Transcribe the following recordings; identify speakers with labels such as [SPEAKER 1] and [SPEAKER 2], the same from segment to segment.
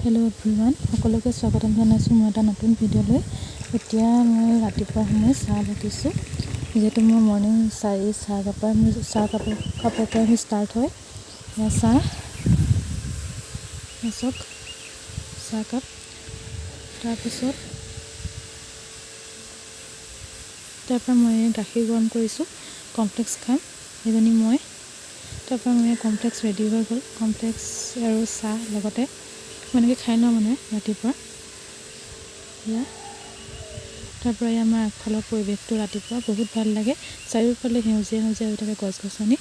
[SPEAKER 1] Hello' everyone, সকলোকে স্বাগতম জনাইছোঁ মই এটা নতুন ভিডিঅ'লৈ। এতিয়া মই ৰাতিপুৱা সময় চাহ বাকিছোঁ, যিহেতু মোৰ মৰ্ণিং চাহকাপৰ পৰা মোৰ ষ্টাৰ্ট হয়। চাহ চাহকাপ, তাৰপিছত তাৰপৰা মই গাখীৰ গৰম কৰিছোঁ, কমপ্লেক্স খাম সেইজনী মই। তাৰপৰা মই কমপ্লেক্স ৰেডি হৈ গ'ল, কমপ্লেক্স আৰু চাহ লগতে মই এনেকৈ খাই লওঁ মানে ৰাতিপুৱা। তাৰপৰা আমাৰ আগফালৰ পৰিৱেশটো ৰাতিপুৱা বহুত ভাল লাগে, চাৰিওফালে সেউজীয়া সেউজীয়া হৈ থাকে গছ গছনি।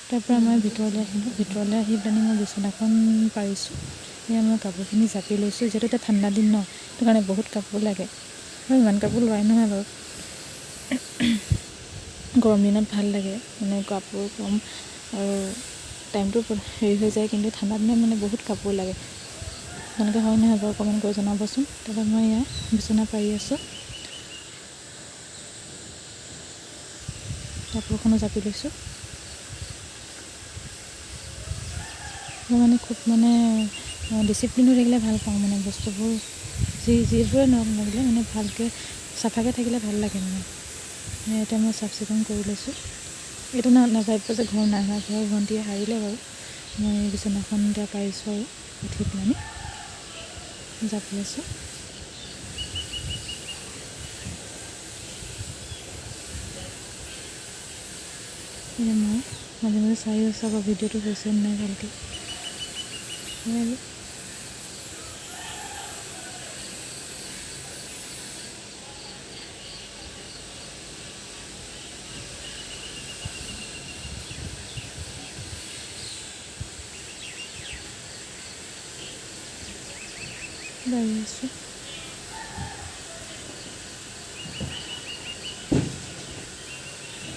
[SPEAKER 1] তাৰপৰা মই ভিতৰলৈ আহি পেলাই মই বিচনাখন পাৰিছোঁ। মই কাপোৰখিনি জাপি লৈছোঁ, যিহেতু এতিয়া ঠাণ্ডা দিন ন, সেইটো কাৰণে বহুত কাপোৰ লাগে। আৰু ইমান কাপোৰ লোৱাই নহয় বাৰু, গৰম দিনত ভাল লাগে মানে কাপোৰ কম আৰু টাইমটো হেৰি হৈ যায়, কিন্তু ঠাণ্ডা দিনত মানে বহুত কাপোৰ লাগে। তেনেকৈ হয় নহয় বাৰু, কমেণ্ট কৰি জনাবচোন। তাৰপৰা মই বিচনা পাৰি আছোঁ, কাপোৰখনো জাপি লৈছোঁ। মই মানে খুব ডিচিপ্লিন হৈ থাকিলে ভাল পাওঁ, মানে বস্তুবোৰ যিবোৰে লাগিলে মানে ভালকৈ চাফাকৈ থাকিলে ভাল লাগে মানে। এতিয়া মই চাফ চিকুণ কৰি লৈছোঁ। এইটো নাভাবিব যে ঘৰ নাই হোৱা, ঘৰৰ ভণ্টিয়ে সাৰিলে বাৰু। মই বিচনাখন এতিয়া পাৰিছোঁ আৰু উঠি পেলাই জাপি আছোঁ। মই মাজে মাজে চাই আছোঁ আকৌ ভিডিঅ'টো হৈছে নাই ভালকৈ। বাঢ়ি আছোঁ।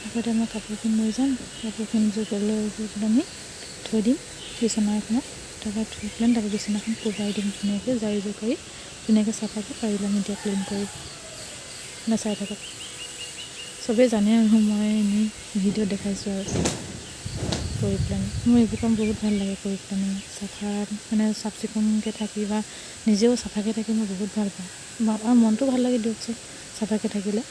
[SPEAKER 1] আগতে মই কাপোৰখিনি লৈ যাম, কাপোৰখিনি জোৰলৈ আমি থৈ দিম বিচনা এখনত। তাৰপৰা থৈ পেলাই তাৰপৰা বিচনাখন কোবাই দিম ধুনীয়াকৈ, জাৰি জোকাৰি ধুনীয়াকৈ চাফাকৈ পাৰিলে আমি এতিয়া ক্লিন কৰি নাচাই থাকক। চবেই জানে আৰু মই এনেই ভিডিঅ' দেখাইছোঁ আৰু কৰি পেলাই। মোৰ এইবোৰ কাম বহুত ভাল লাগে কৰি পেলাই, চাফ চিকুণকৈ থাকি বা নিজেও চাফাকৈ থাকি মই বহুত ভাল পাওঁ। আৰু মনটো ভাল লাগে দিয়কচোন চাফাকৈ থাকিলে।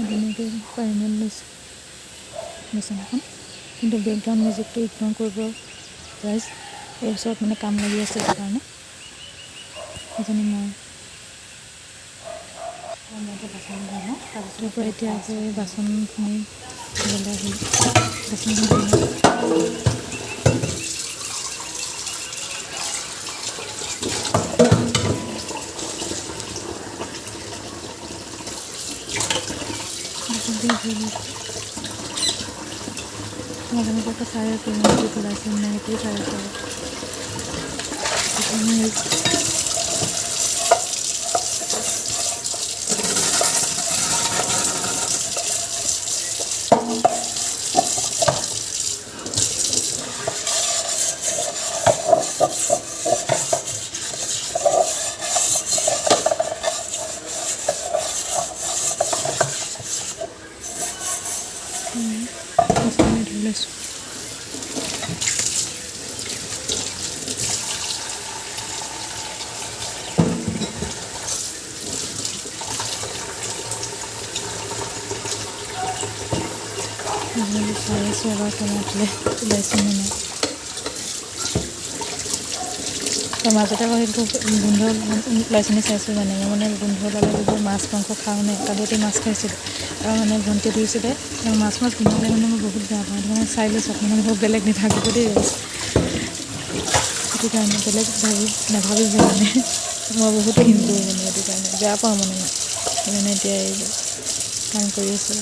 [SPEAKER 1] ধুনীয়াকৈ পাৰি মেলি লৈছোঁ বিচনাখন, কিন্তু বেকগ্ৰাউণ্ড মিউজিকটো ইগন'ৰ কৰিব গাইজ। এই ওচৰত মানে কাম লাগি আছে, সেইকাৰণে এজনী বাচন ধুলোঁ। তাৰপিছৰ পৰা এতিয়া আকৌ এই বাচনখিনি ধুবলৈ আহিলোঁ, বাচনখিনি মাজে মাজে আকৌ চাই আছোঁ কি পেলাইছে মানে, সেইটোৱে চাই আছোঁ আৰু ধুই লৈছোঁ। চাই আছোঁ এবাৰ টমাটলে ওলাইছে নে নাই। মাজতে আকৌ সেইটো গোন্ধ ওলাইছেনে চাইছোঁ, মানে মই মানে গোন্ধ ওলালে বহুত মাছ মাংস খাওঁ নে, কালিতে মাছ খাইছিলোঁ আৰু মানে ভণ্টি ধুইছিলে আৰু মাছ গোন্ধালে মানে মই বহুত বেয়া পাওঁ। সেইটো কাৰণে চাই লৈছোঁ, আপোনালোকে বহুত বেলেগ নাথাকিব দেই। সেইটো কাৰণে বেলেগ নাভাবিব মানে, মই বহুত ঘিণ কৰোঁ মানে, সেইটো কাৰণে বেয়া পাওঁ মানে মই। সেইকাৰণে এতিয়া এই কাম কৰি আছোঁ।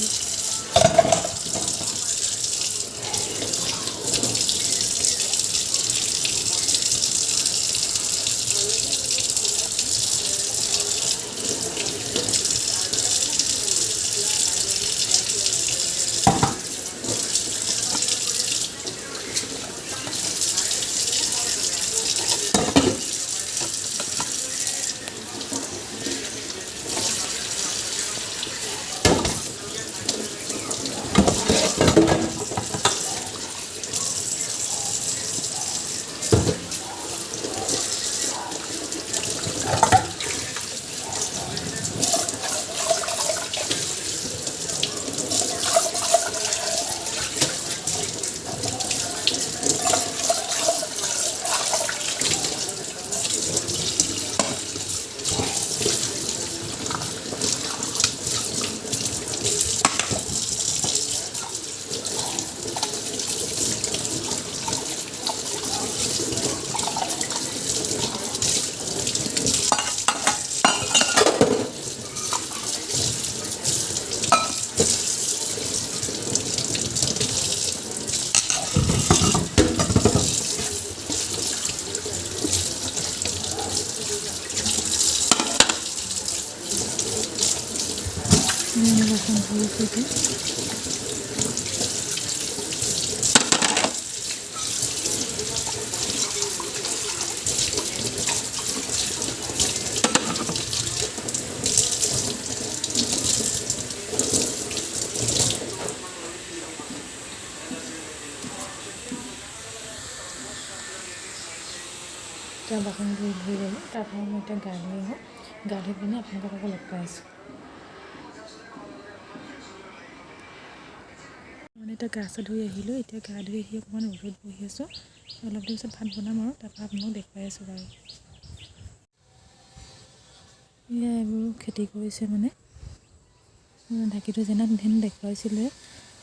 [SPEAKER 1] বাচন ধুইছোঁ এতিয়া। এতিয়া বাচন ধুই গ'লোঁ, তাৰপৰা মই এতিয়া গা ধুই আহোঁ। গা ধুই পিনে আপোনালোকক লগ পাই আছোঁ। মানে এতিয়া গা চা ধুই আহিলোঁ। এতিয়া গা ধুই আহি অকণমান ৰ'দত বহি আছোঁ। অলপ দেৰি পিছত ভাত বনাম আৰু তাৰপৰা আপোনালোকক দেখুৱাই আছোঁ বাৰু। এয়া এইবোৰ খেতি কৰিছে মানে ঢাকি থৈ যেনে দেখুৱাইছিলে।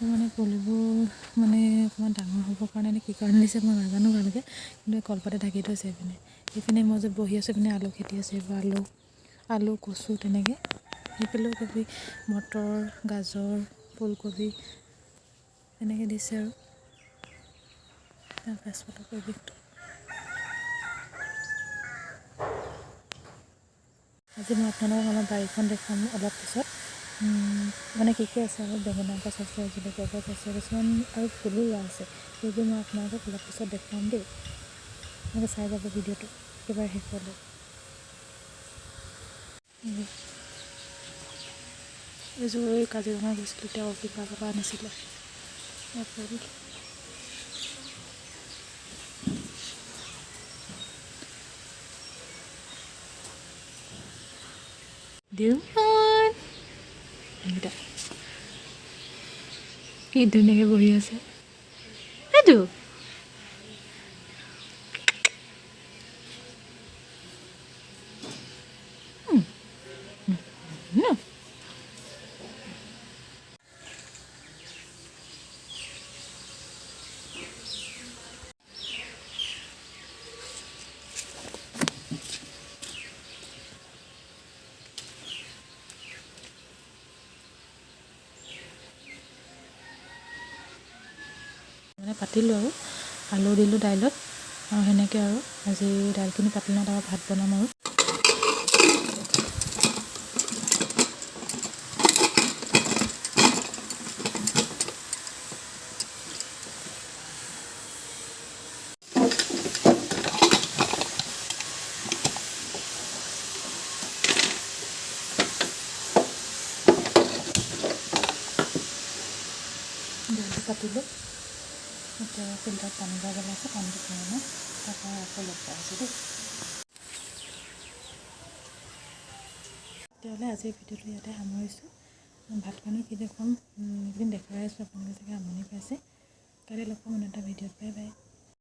[SPEAKER 1] মানে পুলিবোৰ মানে অকণমান ডাঙৰ হ'বৰ কাৰণে নে কি কাৰণে দিছে মই নাজানো ভালকৈ, কিন্তু কলপাতে ঢাকি থৈছে এইপিনে। এইপিনে মই যে বহি আছোঁ এইপিনে আলু খেতি আছে। এইবোৰ আলু কচু তেনেকৈ। সেইফালেও কবি মটৰ, গাজৰ, ফুলকবি তেনেকৈ দিছে আৰু পাছফালৰ পৰিৱেশটো। আজি মই আপোনালোকক আমাৰ বাৰীখন দেখুৱাম অলপ পিছত। মানে কি আছে আৰু বেঙেনা গছ আছে, জলকীয়া গছ আছে, কিছুমান আৰু ফুলো ৰোৱা আছে। সেইবোৰ মই আপোনালোকক অলপ পিছত দেখুৱাম দেই। আপোনালোকে চাই যাব ভিডিঅ'টো একেবাৰে শেষলৈ। এযোৰ কাজিৰঙা গৈছিলোঁ, তেওঁ অভিজ্ঞতাৰ পৰা আনিছিলে। কি ধুনীয়াকৈ বহি আছে সেইটো। মানে পাতিলোঁ আৰু আলু দিলোঁ দাইলত আৰু সেনেকৈ আৰু আজি দাইলখিনি পাতিলোঁ, তাৰপৰা ভাত বনাম আৰু। দাইলটো পাতিলোঁ, এতিয়া ফিল্টাৰত পানী ভৰাব আছে, পানীটো কাৰণে তাৰপৰা আকৌ লগ পাই আছোঁ দেই। তেতিয়াহ'লে আজিৰ ভিডিঅ'টো ইয়াতে সামৰিছোঁ। ভাত পানী কি দেখুৱাম এইকেইদিন দেখুৱাই আছোঁ, আপোনালোকে চাগে আমনি পাইছে। কাইলৈ লগ পাম এটা ভিডিঅ'ত। Bye bye.